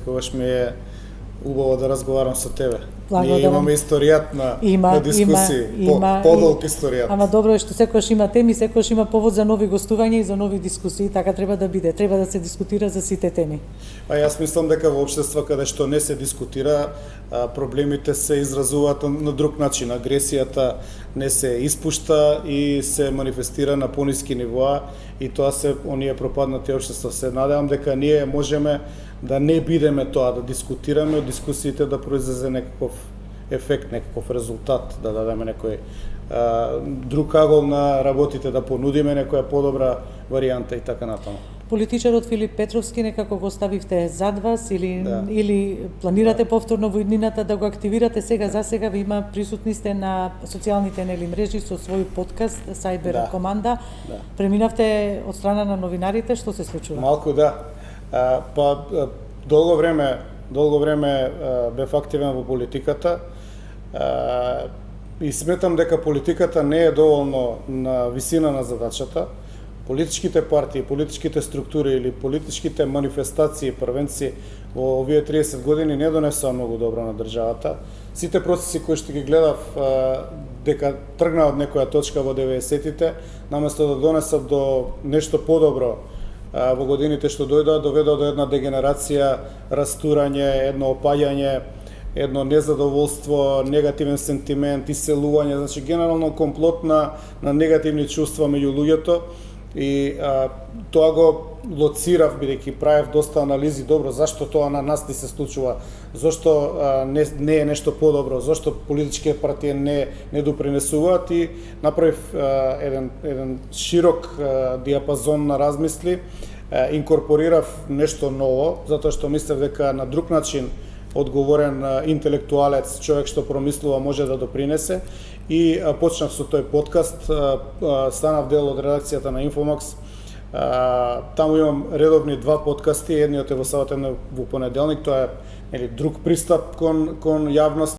секогаш ми е убаво да разговарам со тебе. Благодарам. Ние имаме историјат на дискусии, подолг историјат. Ама добро е што секогаш има теми, секогаш има повод за нови гостувања и за нови дискусии, така треба да биде. Треба да се дискутира за сите теми. А јас мислам дека во општества каде што не се дискутира, проблемите се изразуваат на друг начин. Агресијата не се испушта и се манифестира на пониски нивоа и тоа се оние пропаднати општества. Се надевам дека ние можеме да не бидеме тоа, да дискутираме, од дискусиите да произлезе некаков ефект, некаков резултат, да дадеме некој друг агол на работите, да понудиме некоја подобра варијанта и така натаму. Политичарот Филип Петровски некако го ставивте зад вас или планирате повторно во иднината да го активирате? За сега ви има присутни сте на социјалните мрежи со свој подкаст Cyber Команда. Преминавте од страна на новинарите, што се случува? Малку долго време бев активен во политиката и сметам дека политиката не е доволно на висина на задачата. Политичките партии, политичките структури или политичките манифестации, првенци во овие 30 години не донесоа многу добро на државата. Сите процеси кои што ги гледав дека тргна од некоја точка во 90-тите, наместо да донесат до нешто подобро во годините што дојдоа, доведоа до една дегенерација, растурање, едно опаѓање, едно незадоволство, негативен сентимент, иселување, значи генерално комплот на негативни чувства меѓу луѓето. И тоа го лоцирав, бидејќи правев доста анализи, добро, зашто тоа на нас ни се случува, зашто не е нешто подобро, зашто политички партии не допринесуваат и направив еден широк диапазон на размисли, инкорпорирав нешто ново, затоа што мислев дека на друг начин одговорен интелектуалец, човек што промислува, може да допринесе и почнав со тој подкаст, станав дел од редакцијата на Инфомакс. Таму имам редовни 2 подкасти, едниот е во сабота, во понеделник, тоа е друг пристап кон јавност.